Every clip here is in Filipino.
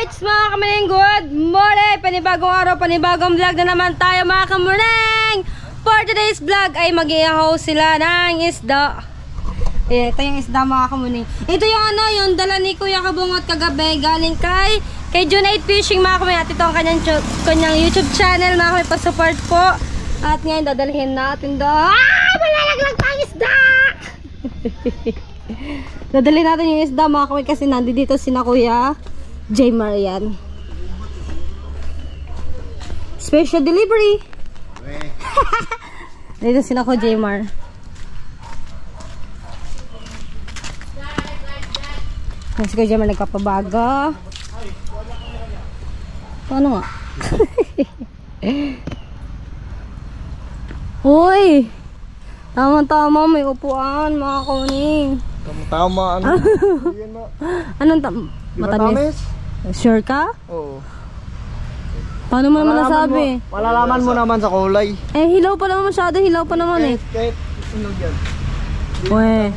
Alright mga kamaning, good morning! Panibagong araw, panibagong vlog na naman tayo mga kamaning! For today's vlog ay mag-i-house sila ng isda. Ito yung isda mga kamaning. Ito yung yung dala ni Kuya Kabungot kagabi galing kay Junate Fishing mga kamaning. At ito ang kanyang YouTube channel mga kamaning, pa-support po. At ngayon dadalhin natin malalaglag tayong isda! Dadalhin natin yung isda mga kamaning kasi nandito sina Kuya J. Marian. Special delivery. Dito sila ko J. Mar. Kasi ko J. Mar nagpapabaga. Paano nga? Hoy! Tama-tama, may upuan mga kuning. Tama-tama, ano? Anong matamis? Sure ka? Oo. Paano mo naman nasabi? Malalaman mo naman sa kulay. Eh, hilaw pa naman masyado. Hilaw pa naman eh. Kahit sunog yan. Weh.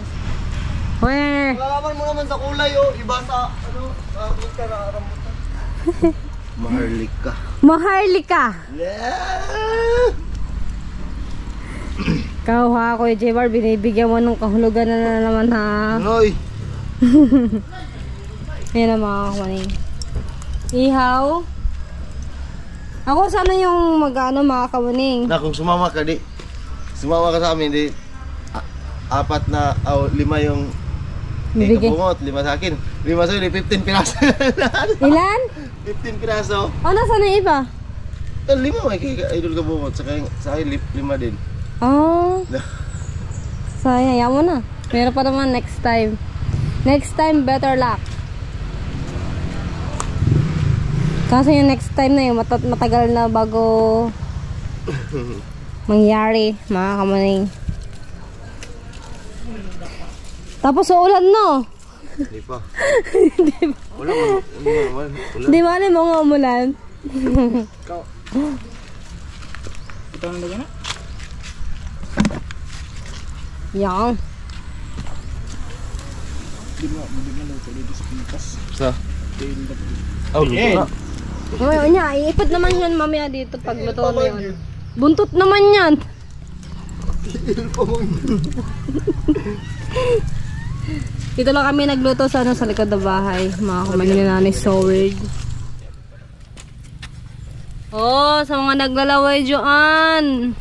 Weh. Malalaman mo naman sa kulay, oh. Iba sa, sa rambutan. Maharlika. Maharlika. Yeah! Ikaw ha, Kuya J-Bar, binibigyan mo ng kahulugan na naman ha. Noy! Yan ang mga kumaning. Ihaw. Ako sana yung mga kamuning. Na, kung sumama ka, sumama ka sa amin, apat na, lima yung Kabungot, 5 sa akin. 5 sa'yo, 15 piraso. Ilan? 15 piraso. Oh, nasaan na iba? 5 may kay Idol Kabungot, sa akin 5 din. Oh. Sayang, yan mo na. Meron pa naman next time. Next time, better luck. Kasi yung next time na yung matagal na bago mangyari, mga kamaning. Tapos uulan, no? Hindi pa. Wala naman. Di ba na mga umulan? Ikaw. Ito ang lagyan na? Yan. Di ba na ito dito sa Pilipinas? Sa? Oh, luto na. Ngayon niya, iipot naman yan mamaya dito pag luto na yun. Buntot naman yan. Dito lang kami nagluto sa sa likod ng bahay. Mga kumain ni Nanay Soward. Oh, sa mga naglalaway dyan.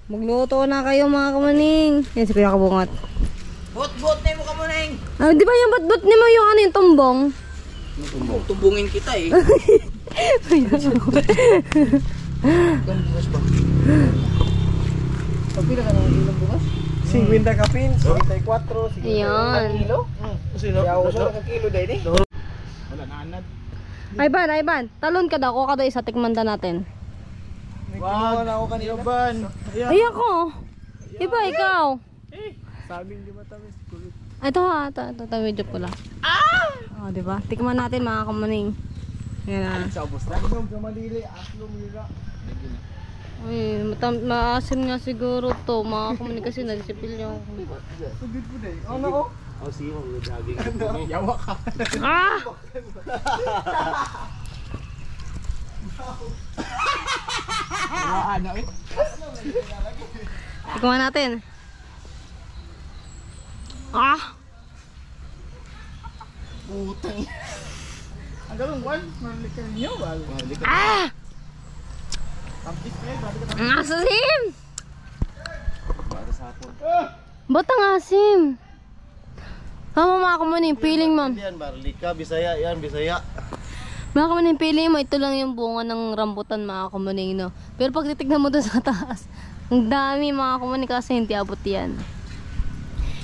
Magluto na kayo mga kamaning. Yan si Kuya Kabungot. Bot na mo Kamuning! Ah, di ba yung bat-bat ni mo yung yung tumbong? Tumbungin kita eh. Pagpila ka ng ilong bukas? 50 kapin, 54, 50 Ayan. kilo. Sino? Ka kilo dahil eh. Wala na anad. Ivan, talon ka daw. Kuha ka daw isa, tikmanda natin. Wag na ako kanina ban. Ay ako. Iba, ikaw. Sabing di matamis. Ito ha, ito medyo pula. Oh, di ba? Tikman natin mga kamaning. Yan na. Sa ubos na. Inog sa madili, aslo mira. Uy, maasim nga siguro to. Mga kamaning kasi nagsipil yung. Sugid po dahil. Ano ko? Oh, sige mo, gagawin. Yawa ka. Ah! Ano eh? Tikman natin. Ah! Putang. Ang galong one, marlikan niyo ba? Ah! Tampis kayo, grabe ka Ang asim! para sa hapon. Ba't ang asim? Tama mga kamaning, feeling mo. Yan, Marlika, Bisaya, yan, Bisaya. Mga kamaning, feeling mo, ito lang yung bunga ng rambutan mga kamaning, no? Pero pag titignan mo doon sa taas, ang dami mga kamaning kasi hindi abot yan.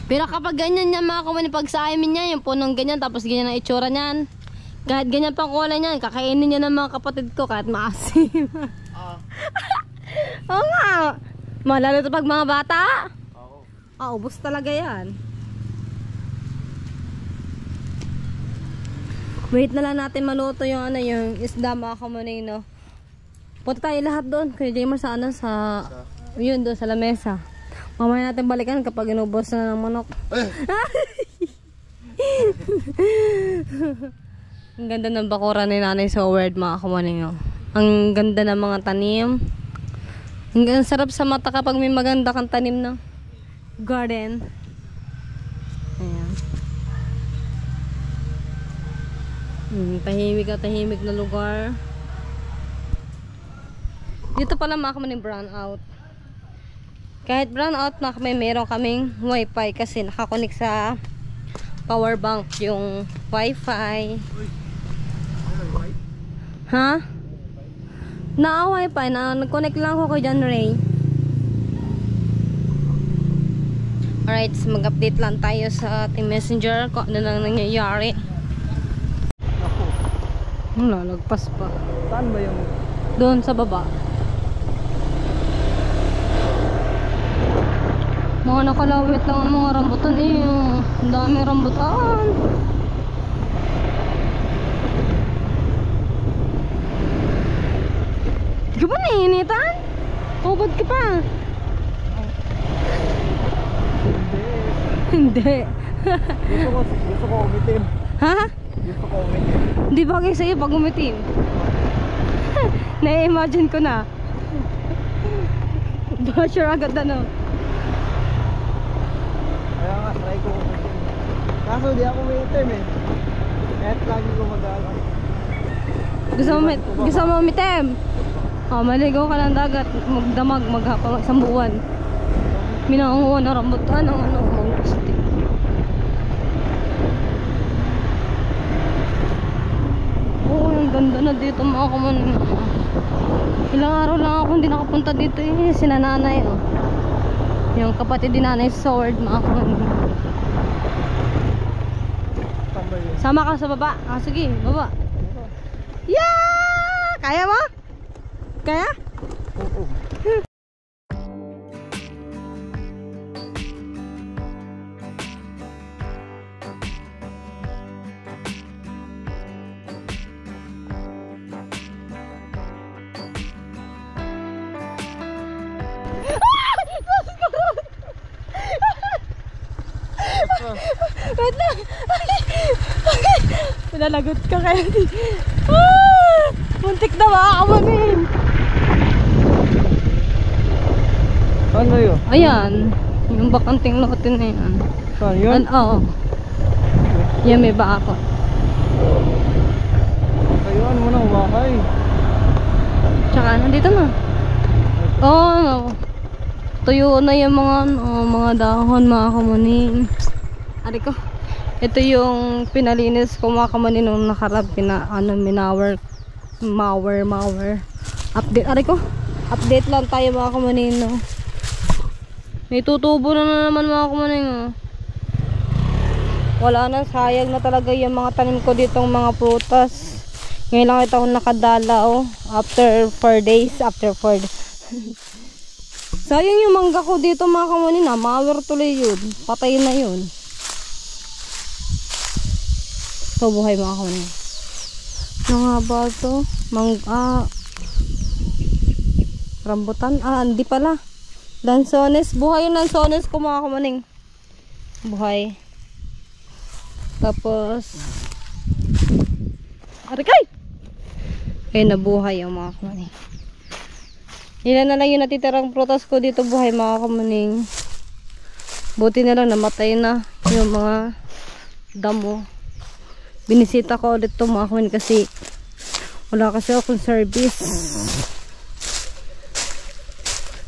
Pero kapag ganyan yan mga kamaning, pag sa amin yan, yung punong ganyan, tapos ganyan ang itsura niyan. Kahit ganyan pang kulay niyan, kakainin niya ng mga kapatid ko kahit maasim. Oo nga. Malalo ito pag mga bata. Oo. Ubos talaga yan. Wait na lang natin maluto yung yung isda mga kamaning, no? Punta tayo lahat doon. Kuya Jamer sa yun doon sa lamesa. Mamaya natin balikan kapag inubos na ng manok. Ang ganda ng bakura ni Nanay Soward, mga kamaning. Oh. Ang ganda ng mga tanim. Ang sarap sa mata kapag may maganda kang tanim na garden. Ayan. Tahimik na lugar. Dito pala mga kamaning brown out. Kahit brown out na meron kaming wifi kasi nakakonek sa power bank yung wifi. Ha? Wifi na nag-connect lang ako kay John Ray. Alright, so mag-update lang tayo sa ating messenger kung ano nang nangyayari. Lalagpas pa. Saan ba yung... Doon sa baba. Mga nakalawit lang ang mga rambutan eh. Ang daming rambutan. Di ba nainitan? Ubod ka pa. Hindi. Gusto ko umitim. Ha? Gusto ko umitim. Di bagay sa'yo pag umitim. Na-imagine ko na. Basher agad ano. Kaya nga, try ko umitim. Kaso di ako umitim eh. Kahit lagi ko mag-alam. Gusto mo umitim? Maligaw ka ng dagat. Magdamag, maghapang isang buwan. Minangunguha na rambutan ang ano, mangusti. Oo, ang ganda na dito mga kamaning. Ilang araw lang ako hindi nakapunta dito eh. Sina nanay oh. Yung kapatid din Nanay Sword mga kamaning. Saan ba yun? Sama ka sa baba. Sige, baba. Yeah! Kaya mo? Kaya? Oo. Wait lang. Pinalagot ka kaya. Muntik na makakamanin. Saan ba yun? Ayan. Yung bakanting lote na yan. Saan yun? Oo. Yan may baka. Kayuan mo na umakay. Tsaka nandito na. Oo. No. Tuyo na yung mga dahon mga kamanin. Ari ko. Ito yung pinalinis ko mga kamanin nung nakarap. Minower. Update. Ari ko. Update lang tayo mga kamanin. No? May tutubo na naman mga kamanin. Oh. Wala na. Sayang na talaga yung mga tanim ko ditong mga prutas. Ngayon lang ito akong nakadala. Oh. After 4 days. Sayang yung mangga ko dito mga kamanin. Mawer tuloy yun. Patay na yun. So buhay mga kamanin. Ano nga ba ito? Rambutan? Hindi pala. Lansones. Buhay yung lansones ko mga kamaning. Buhay. Tapos arikay! Ayun nabuhay yung mga kamaning. Ilan na lang yung natitirang prutas ko dito buhay mga kamaning. Buti na lang namatay na yung mga damo. Binisita ko ulit ito mga kamaning kasi wala kasi akong service.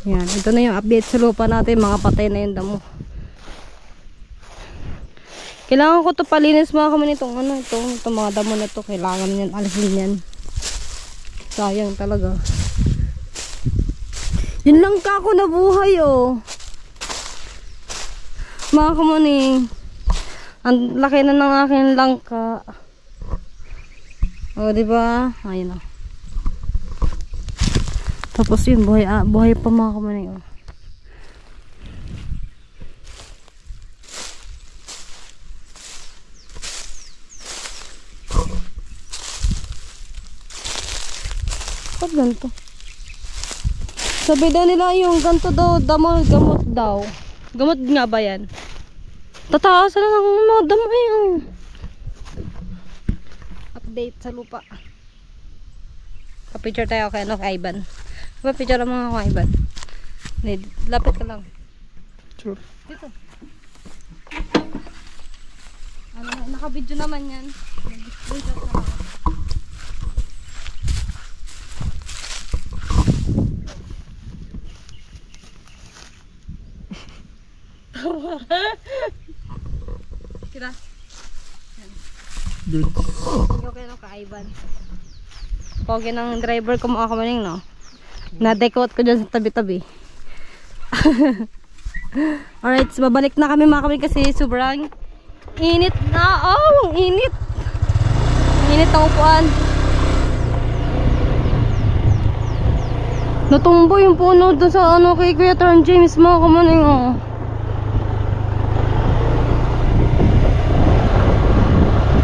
Yan, ito na yung update sa lupa natin. Mga patay na yung damo. Kailangan ko ito palinis mga kamaning. Itong mga damo na ito. Kailangan yan, alisin yan. Sayang talaga. Yun lang ka ako nabuhay oh. Mga kamaning. Ang laki na ng aking langka. O diba? Ayun oh. Tapos yun, buhay pa mga kamaning oh. Ba't ganito? Sabi daw nila yung ganito daw, gamot daw. Gamot nga ba yan? Tataas na lang mga damo eh. update sa lupa. Kapicture tayo kay ano, kay Ivan. Diba picture ang mga kay Ivan? Lapit ka lang. Sure. Dito. Ano, naka-video naman yan. Nag-screenshot na ako. Kira. Good. Okay na ka, Ivan. Pogi ng driver ko mga kamaning, no? Na-decoat ko dyan sa tabi-tabi. Alright, so babalik na kami mga kamaning kasi sobrang init na. Oh, ang init. Init ang upuan. Natumbo yung puno doon sa ano kay Kuya Turn James mga kamaning, oh.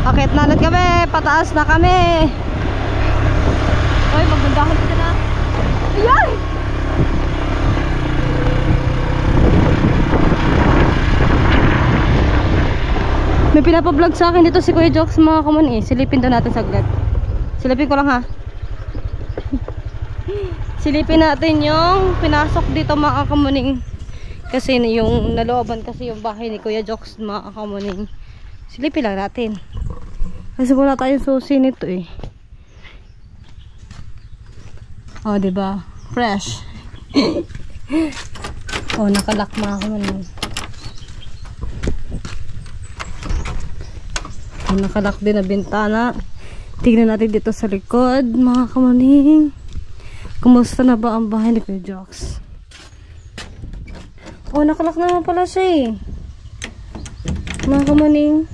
Akit na ulit kami, pataas na kami. Ay, magbandahan ka na. Ayan! May pinapablog sa akin dito si Kuya Jokes mga kaman eh. Silipin daw natin saglit. Silipin ko lang ha. Silipin natin yung pinasok dito mga kamuning. Kasi yung nalooban kasi yung bahay ni Kuya Jokes mga kamuning. Silipin lang natin. Kasi wala tayong susi nito eh. Oh, diba? Fresh. Oh, nakalak mga kamuning. Oh, nakalak din na bintana. Tignan natin dito sa likod mga kamuning. Kumusta na ba ang bahay ni Kuya Jokes? Oh, nakalak naman pala siya eh. Mga kamuning.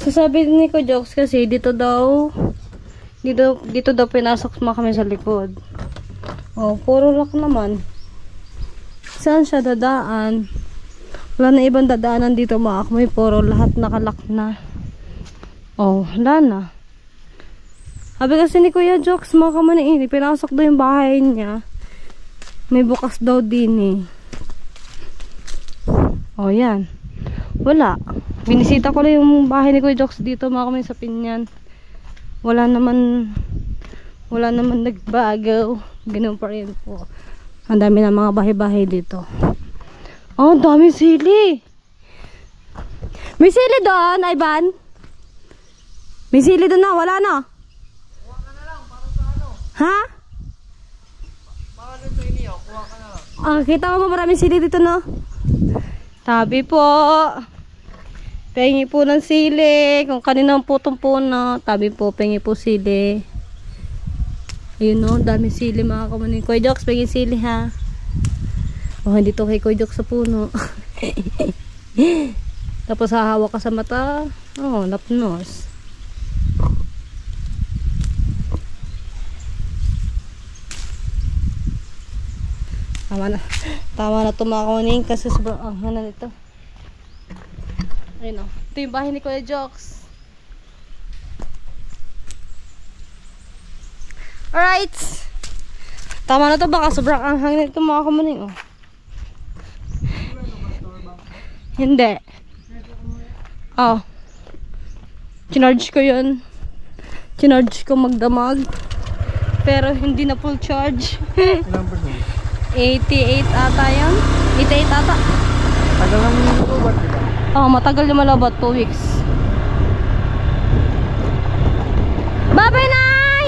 So sabi ni Kuya Jokes kasi dito daw pinasok mga kami sa likod. Oh, puro lock naman. Saan siya dadaan? Wala na ibang dadaanan dito mga kami, puro lahat nakalock na. Oh, wala na. Sabi kasi ni Kuya Jokes mga kamanin, pinasok daw yung bahay niya. May bukas daw din eh. Oh, yan. Wala. Binisita ko lang yung bahay ni Kuya Jokes dito mga kamanin sa Pinyan. Wala naman nagbago. Ganun pa rin po. Ang dami ng mga bahay-bahay dito. Oh, ang dami sili. May sili doon, Ivan? May sili doon na, wala na. Kuha ka na lang, para sa ano? Ha? Baka dito iniyo, kuha ka na lang. Ah, kita mo maraming sili dito, no? Tabi po. Pengi po ng sili. Kung kaninang putong puno, tabi po, pengi po sili. Ayun, no? Dami sili mga kamanin. Kuya Jokes, pengi sili, ha? Oh, hindi to kay Kuya Jokes sa puno. Tapos hahawak ka sa mata. Oh, lapnos. Tama na ito mga kamanin kasi sobrang na nito. Ayun o. Ito yung bahay ni Kuya Jokes. Alright. Tama na ito. Baka sobrang anghang na ito mga kamanin. Oh. Hindi. Oh. Chinarge ko yun. Chinarge ko magdamag. Pero hindi na full charge. Ilang percent? 88 ata yan. 88 ata. Tagal naman yung lubat, diba? Oh, matagal yung malabot. 2 weeks. Bye-bye, Nay!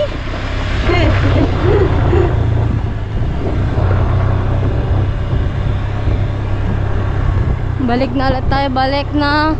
Balik na ulit tayo. Balik na.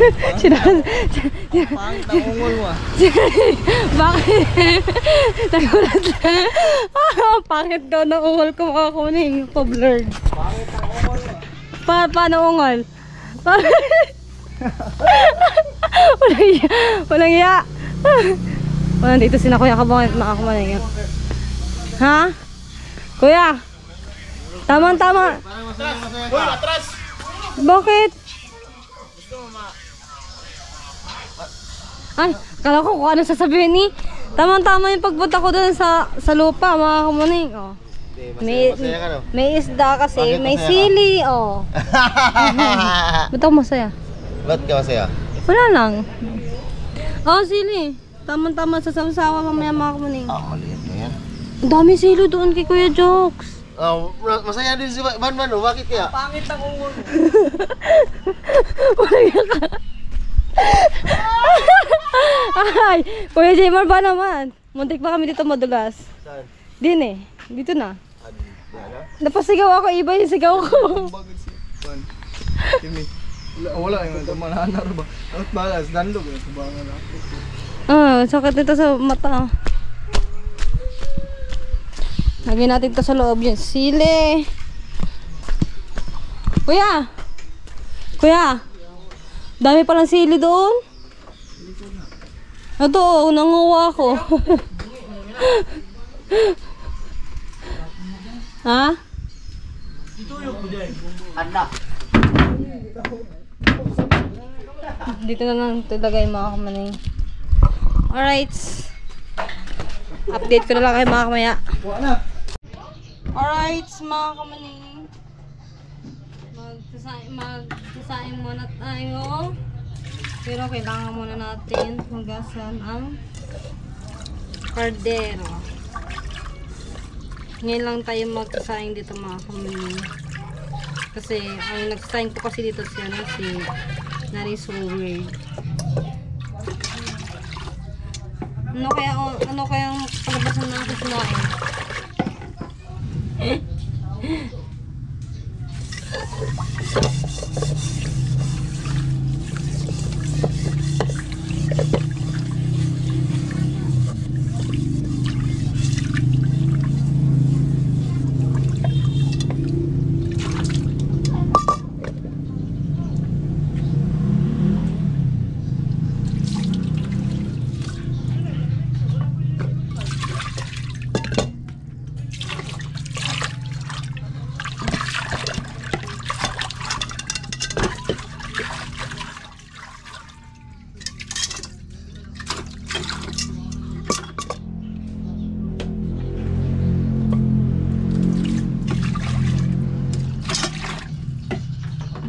Pangit ang ungol mo ah. Bakit? Nagulat lang. Pangit daw na ungol ko mga kuning. Pa-blurred. Pangit ang ungol mo ah. Paano ungol? Walang iya. Walang iya. Walang dito sina kuya kabangit makakumaling. Ha? Kuya? Tama. Atras! Bakit? Ay, kala ko kung ano sasabihin ni. Tama-tama yung pagpunta ko doon sa lupa, mga kumuning. Oh. Masaya ka no? May isda kasi, Bakit may masaya ka? sili. Oh. Ba't ako masaya? Ba't ka masaya? Wala lang. Oh, sili. Tama-tama sa samsawa mamaya mga kumuning. Maliit na yan. Ang dami silo doon kay Kuya Jokes. Masaya din si Banban, oh. Bakit kaya? Pangit ang ungol mo. Wala yan ka. Ay, Kuya Jaymar ba naman? Muntik pa kami dito madulas. Saan? Din eh. Dito na. Ano? Napasigaw ako, iba yung sigaw ko. Bagay si Juan. Kimi. Wala yung manahanar ba? At balas, danlog na sa bangan na. Sakit nito sa mata. Lagyan natin to sa loob yung sili. Kuya! Kuya! Dami palang sili doon. Ito, nanguha ko. Ha? Dito na lang ito lagay mga kamaning. Alright. Update ko na lang kayo mga kamaya. Alright mga kamaning. Magsasaing muna tayo. Pero kailangan muna natin hugasan ang kardero. Ngayon lang tayo magsasaing dito mga kamaning. Kasi ang nagsasaing ko kasi dito siya na si Nari Sower. Ano kaya ang palabasan natin kumain?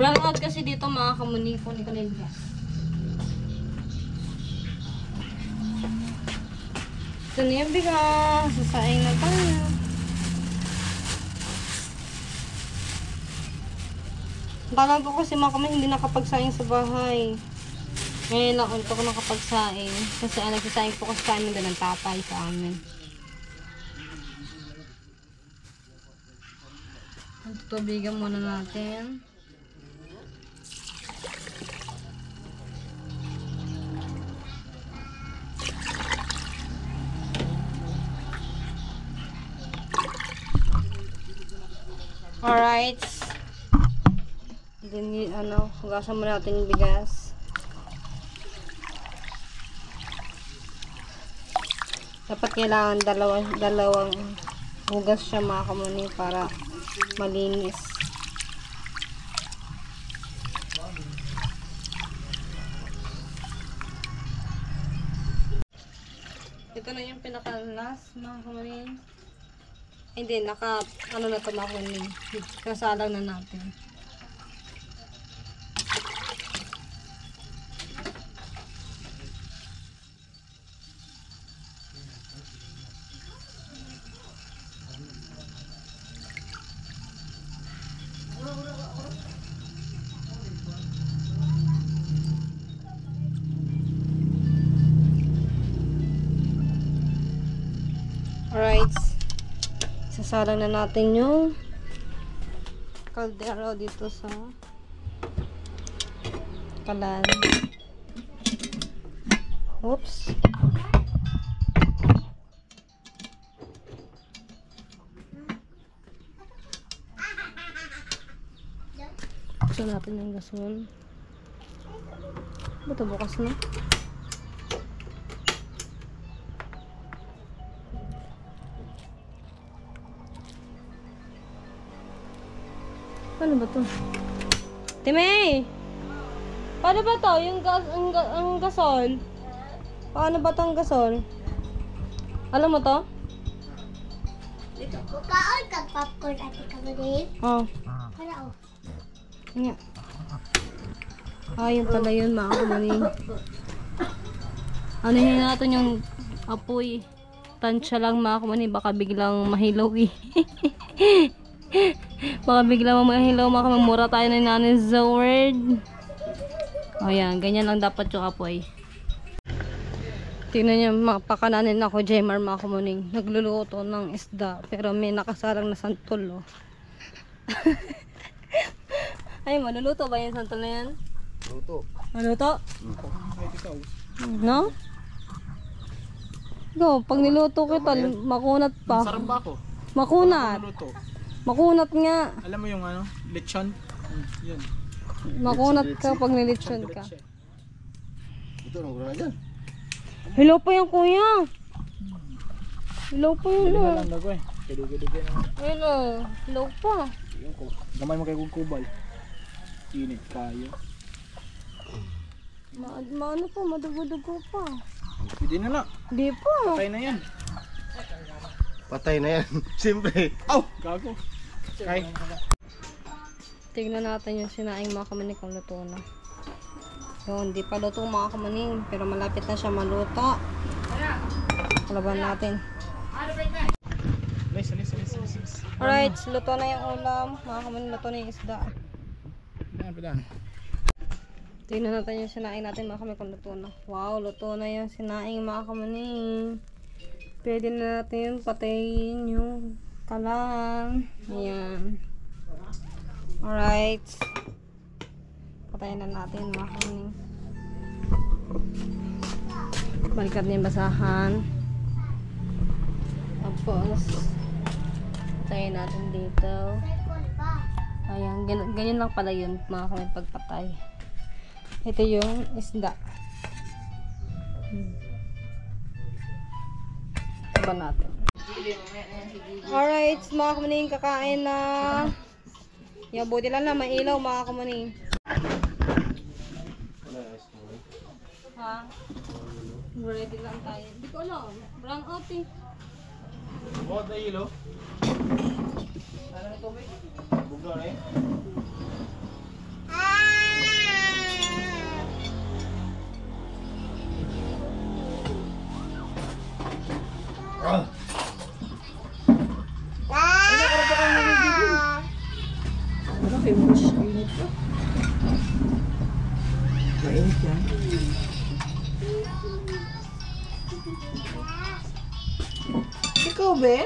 Brown out kasi dito mga kamuni. Kunin ko na yung gas. Ito na yung bigas. Sasaing na tayo. Tagal ko kasi mga kamuni hindi nakapagsaing sa bahay. Ngayon lang ulit ako nakapagsaing. Kasi nagsasaing po kasi kami doon ng tatay sa amin. Tutubigan muna natin. Alright. Then, hugasan muna natin yung bigas. Dapat kailangan dalawang hugas siya mga kamuni para malinis. Ito na yung pinaka-last mga kamuni. Hindi, na to mga kamuni. Kasalang na natin. Alright. Sasalang na natin yung kaldero dito sa Kalan. Oops. Buksan natin yung gasol. Ba't bukas na? Paano ba to? Timay! Paano ba to? Ang gasol? Paano ba tong gasol? Alam mo to? Dito ko kaon kag popcorn at ikaw din. Oh. Para oh. Nga. Yun pala yun, mga kamaning. Ano yun natin yung apoy. Tansya lang, mga kamaning. Baka biglang mahilaw eh. Baka biglang mahilaw, mga kamaning. Mura tayo na Nanay Zaward. Yan, ganyan lang dapat yung apoy. Tingnan niyo, mapakananin ako, Jemar, mga kamaning. Nagluluto ng isda. Pero may nakasalang na santol, oh. Ay, maluluto ba yung santol na yan? Luto. Maluto? Kahit ikaw. No? Go, pag niluto kita, makunat pa. Sarap ba ako? Makunat. Luto. Makunat nga. Alam mo yung ano? Lechon? Yan. Makunat ka pag nilitsyon ka. Ito, nang na dyan. Hello pa yan, kuya. Hello pa yun, Galing oh. na lang dago eh. Kadugi-dugi naman. Hello. Hello pa. Yung ko. Gamay mo kay Kubal. Init kayo. Maano pa, madugo-dugo pa. Pwede na lang. Di pa. Patay na yan. Patay na yan. Siyempre. Aw! Gago. Kay. Tignan natin yung sinaing mga kamaning kung luto na. Yun, di pa luto mga kamaning. Pero malapit na siya maluto. Kalaban natin. Nice. Alright, luto na yung ulam. Mga kamaning, luto na yung isda. Pedaan. Tignan natin yung sinaing natin mga kamaning kung luto na. Wow, luto na yung sinaing mga kamaning. Pwede na natin patayin yung kalang. Ayan. Alright. Patayin na natin mga kamaning. Balikat na yung basahan. Tapos patayin natin dito. Ayan, ganyan lang pala yun mga kamaning pagpatay. Ito yung isda. Ba natin. Alright, mga kamaning, kakain na. Yung buti lang na mailaw mga kamaning. Ha? Ready lang tayo. Hindi ko alam. Brown out eh. Buhat na ilo. Ano na tubig? Bugaw na eh. Ah! Ano kayo mo siya? Init ka? Mainit yan. Ikaw, be?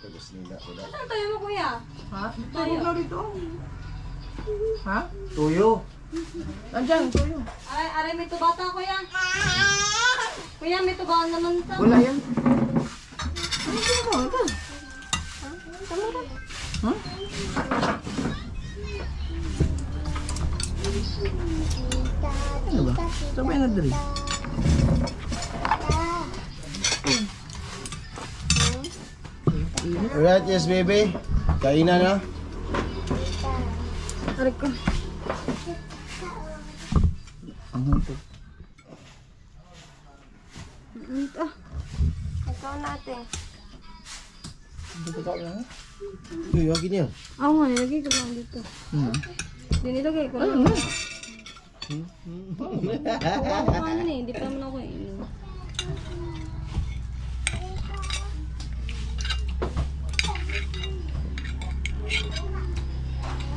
Tapos nila. Wala. Saan tayo mo kuya? Ha? Tayo na dito. Ha? Tuyo. Andyan, tayo. Ay, aray may tubata kuya. Kuya, may tubaan naman to. Wala yan. Ano ba ito? Ha? Ano ba? Sabay na dali. Alright, yes baby. Kainan na. Aray ko. Ang huntok. Ikaw natin. Dito ka lang. Uy, wagin niya. Ako nga, nilagay ko lang dito. Dinilagay ko lang. Ano eh, hindi pa naman ako inom.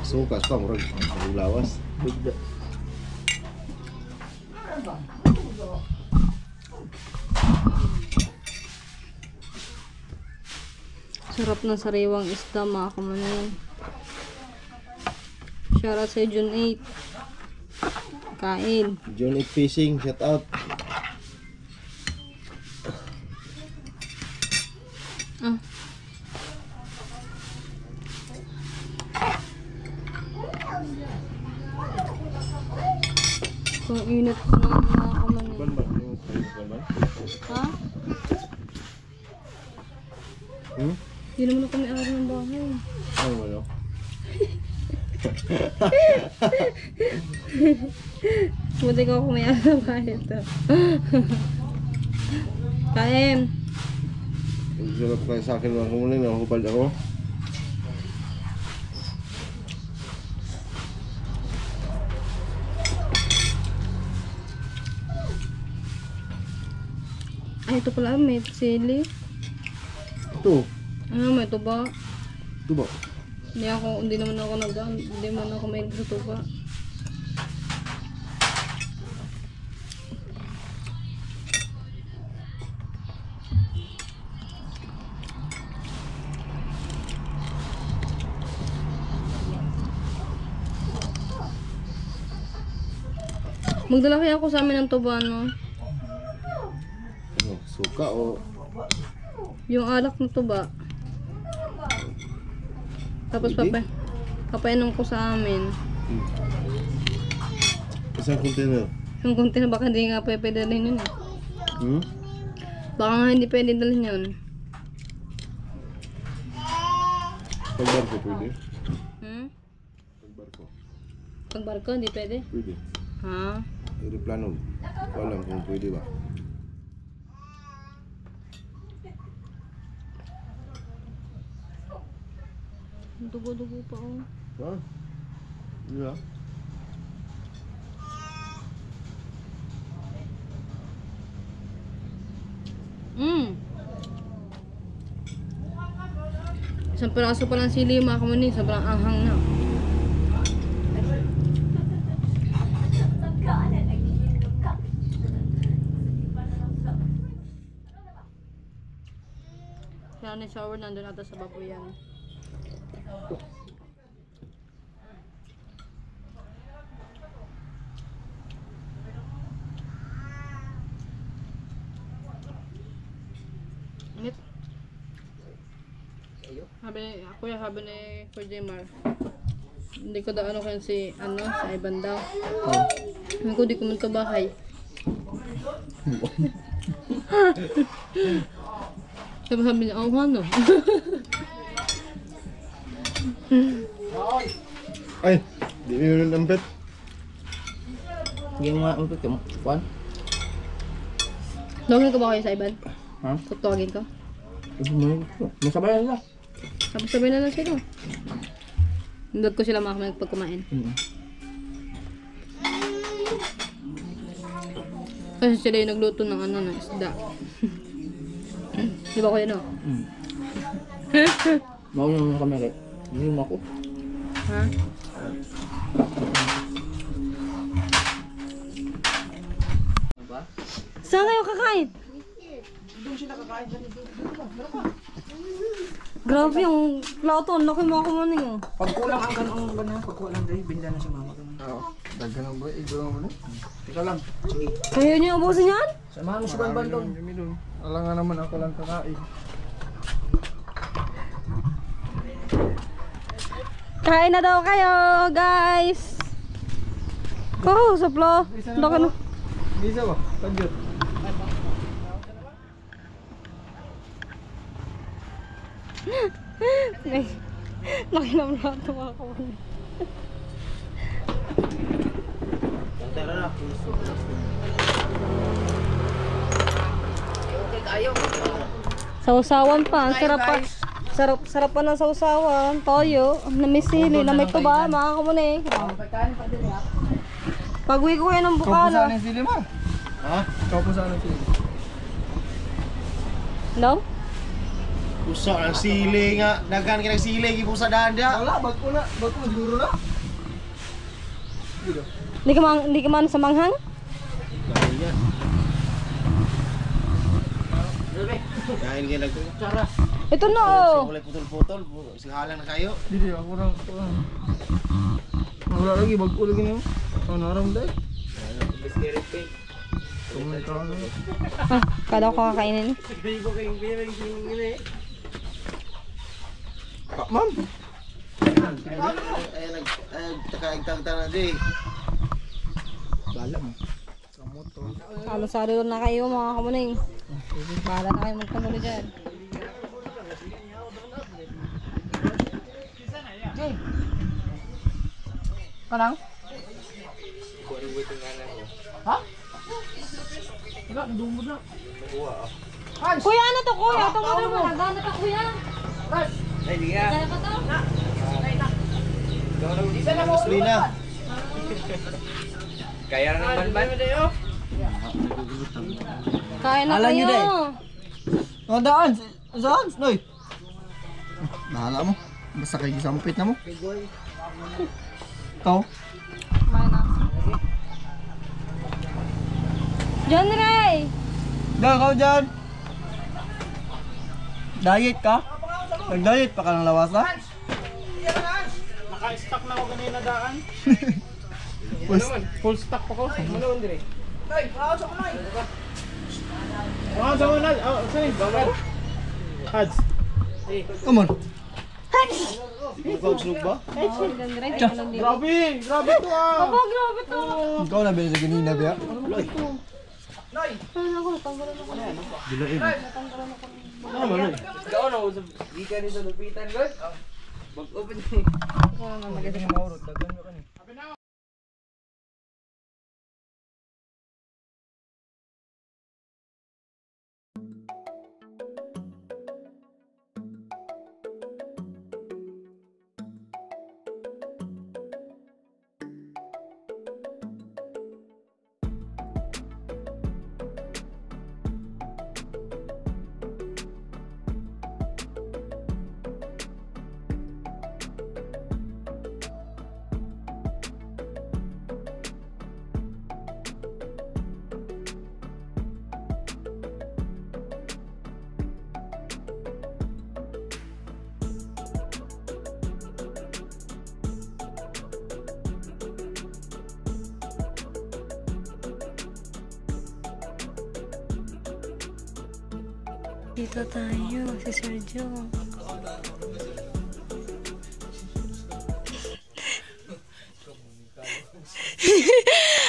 Sukas pa, murag. Lawas. Bigda. Sarap ng sariwang isda mga kamanin. Shoutout sa June 8. Kain. Johnny Fishing, shout out. Ah. Kung init ko na mga kamanin. Ha? Hindi naman ako may araw ng bahay. Ano mo no? Buti ko ako may araw ng bahay ito. Kain. Sarap kayo sa akin mga kumuling, nakahubad ako. Ay, ito pala, may sili. Ito, Ano, may tuba. ito ba? Hindi naman ako hindi man ako may sa tuba. Magdala kaya ako sa amin ng tuba, no? Ano, suka o Yung alak na tuba. Tapos Pwede? papainom ko sa amin. isang container? Yung konti na baka hindi nga pwede dalhin yun eh. Hmm? Baka nga hindi pwede dalhin yun. Pagbarko pwede? Hmm? Pagbarko. Pag barko, hindi pwede. Pwede. Ha? Aeroplano. Alam kung pwede ba? Dugo-dugo pa oh. Ha? Yeah. Isang piraso pa lang sili mga kamunin, sobrang anghang na. Kaya ni shower nandun ata sa baboyan. Init. Sabi ni Kuya Jmar, hindi ko daw ano kasi sa Iban daw. Hindi ko di ko man kabahay. Sabi niya, oh ano? Ay! Di mo yun ang pet. Hindi mo nga ang pagkamo. Kuan? Tawagin ko ba kayo sa Iban? Ha? Tawagin ko? Masabayan na. Tapos sabihin na lang sila. Nandot ko sila mga pagkumain. Kasi sila yung nagluto ng ng isda. Di ba kuya no? Mauna kami kay. Hindi mo ako. Ha? Saan kayo kakain? Doon sila kakain. Grabe yung plato. Ang laki mga kumaning oh. Pag kulang ang ganun, pag kulang dahil binda na si mama. Oo. Daghan ang boy. Iguro mo na. Ikaw lang. Sige. Kayo niyo ubusin yan? Samahan mo si Banban doon. Kami doon. Alam nga naman ako lang kakain. Kain na daw kayo, guys. Oh, saplo. Laki na. Bisa ba? Tagyot. Laki na plato mga kumaning. Tara na. Okay tayo. Sausawan pa. Ang sarap pa. Sarap pa ng sausawan. Toyo. Na may sili. Na may tuba. Mga kumaning. Pag-uwi ko kayo ng Ikaw po Bukalo. saan ang sili mo? Ha? Ikaw po saan ang sili? No? Pusa ng sili nga. Daghan ka ng sili. Gibusa daan dia. Wala, bag ko na. Bag ko siguro na. Hindi ka man sa manghang? Dahil yan. Kain kayo lang. Cara. Ito na oh. Mulai putol-putol. Sihalang na kayo. Dili, ako lang. Wala lagi, bag ko lagi niyo. Ano naram dahil? Tumunod ka ano. Ah, kala ko kakainin. Ma'am. Nagtakaigtagta na di. Bala mo. Sa motor. Salo-salo na kayo mga kamuning. Bahala na kayo magkamulo dyan. Kanang? Ha? Wala, nadumod na. Kuya, ano to kuya? Itong ano mo, nagana ka kuya. Ay, di nga. Gana ka to? Gasolina. Kaya na naman ba? Kain na Alam kayo. nyo din. Oh, daan. Saan? Noy. Bahala mo. Basta kayo sampit na mo. Ito. Kumain na. John Ray! Diyan ka dyan. Diet ka? Nag-diet pa ka ng lawas na? Naka-stock na ako ganyan na daan. Full- Full stock pa ko. Manoon dire. Ah, sa manal. Ah, saan? Bawal. Hads. Come on. Ikaw ba? Oh, John Ray, di ko lang dito. Grabe, grabe to ah. Oh, grabe to. Ikaw na ba sa ganina ba? Ano ako, tanggalan ako. Ano man eh? Ikaw na, di ka nito lupitan, God. Mag-open mo. Ako na mag-isa. Maurot, dagan nyo ka ni. Dito tayo, si Sergio.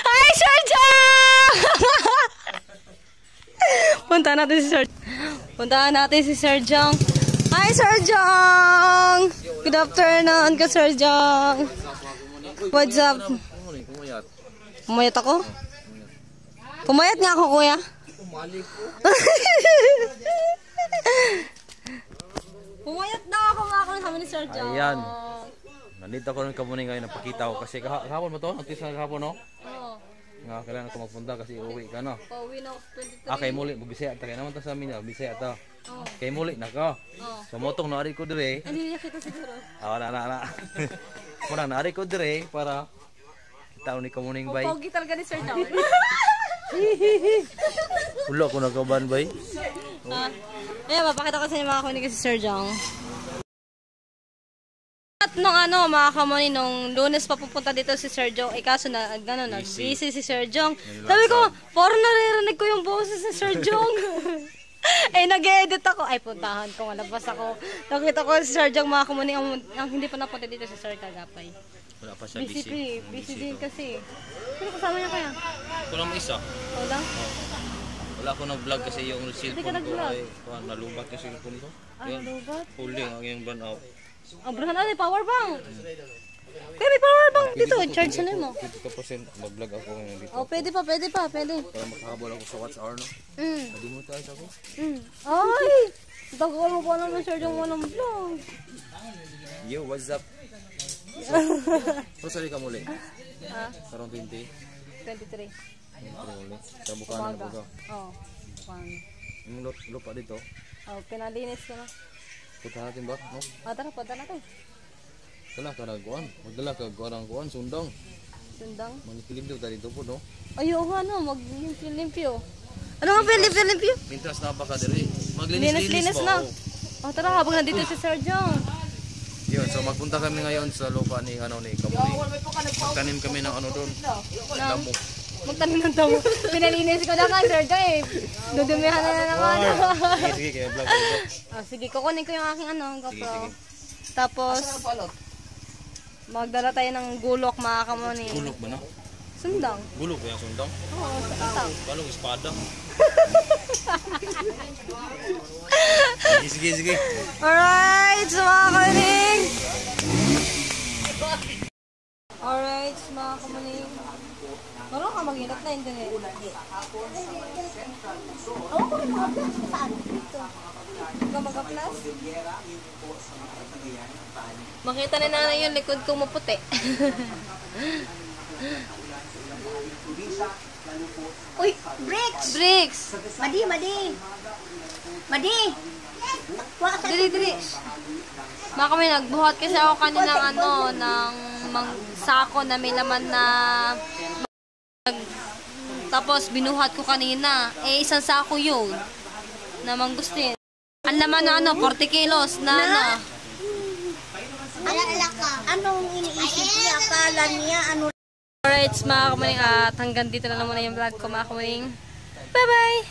Hi, Sergio! Punta natin si Sergio. Puntahan natin si Sergio. Hi, Sergio! Good afternoon ka, Sergio. What's up? Pumayat ako? Pumayat nga ako, kuya. Pumayat daw ako mga kasama ni Sir John. Ayan. Nandito ako ng kamuning ngayon. Napakita ko kasi kahapon mo to? Nagtis na kahapon, no? Oo. Nga, kailangan ko magpunta kasi uwi ka, no? Pauwi na ako sa 23. Kay muli, magbisaya ta. Kaya naman ta sa amin, magbisaya ta. Oo. Kay muli, nako. Oo. Sa motong naari ko dire. Hindi niya kita siguro. Na. Muna, naari ko dire para itaw ni kamuning bay. Pogi talaga ni Sir John. Ulo ko nakaban bay. Ayan, mapakita ko sa inyo mga kunig si Sir John. At nung mga kamoni, nung Lunes pa pupunta dito si Sir Jong, kaso na, busy si Sir Jong. Sabi ko, parang naririnig ko yung boses ni Sir Jong. Nag-edit ako. Ay, puntahan ko, malabas ako. Nakita ko si Sir Jong, mga kamoni, ang hindi pa napunta dito si Sir Kagapay. Wala pa siya Busy din kasi. Sino kasama niya kaya? Ito lang isa. Wala? Wala ko nag-vlog kasi yung Hindi ka cellphone ko nag-vlog? ay nalubat yung cellphone ko. Yan, Lubat? holding ang yung burn out. Abrahan na, power bank. Kaya may power bank dito. Charge na mo. 50% mag-vlog ako ngayon dito. Oh, pwede pa. Para makahabol ako sa watch hour, no? Nadimonetize ako. Ay! Tagal mo pa naman, Sir Jong, walang vlog. Yo, what's up? Sali ka muli. Karong 20. 23. Muli. Sa Bukana na Umaga. buka. Oo. Bukana. Yung lupa dito. Oh, pinalinis ko na. Punta natin ba? No? Tara, punta natin. Dala ka nagkuhan. Magdala ka ng kuhan. Sundang. Sundang. Manikilim tayo dito po, no? Ay, oo nga, no. Mag-limpyo-limpyo. Ano nga pa limpyo-limpyo? Mintas na pa ka diri. Linis-linis Maglinis-linis na. ba? Oh, tara, habang nandito si Sir Jong. Yun, so magpunta kami ngayon sa lupa ni Kamuli. Magtanim kami ng doon. Damo. Magtanim ng damo. Pinalinis ko na nga, sir ka eh. Dudumihan na naman. Sige, kaya vlog ko. Sige, kukunin ko yung aking GoPro. sige. Tapos, magdala tayo ng gulok mga kamuning. Gulok ba na? Sundang. Gulok ba yung sundang? Oo, sundang. Balong espada. Sige. Alright, so mga kamuning. Alright, mga kamuning. Marunong ka mag-inat na internet. Oo, kung mag-plus saan? Dito. Ikaw mag-plus? Makita ni nanay yung likod kong maputi. Uy, bricks! Bricks! Madi! Dili. Mga kami, nagbuhat kasi ako kanina ng ng sako na may laman na tapos binuhat ko kanina. Isang sako yun na mangustin. Ang laman na 40 kilos na Alala ka. Anong iniisip niya? Akala niya ano? Alright, mga kamaling, at hanggang dito na lang muna yung vlog ko mga kamaling. Bye-bye!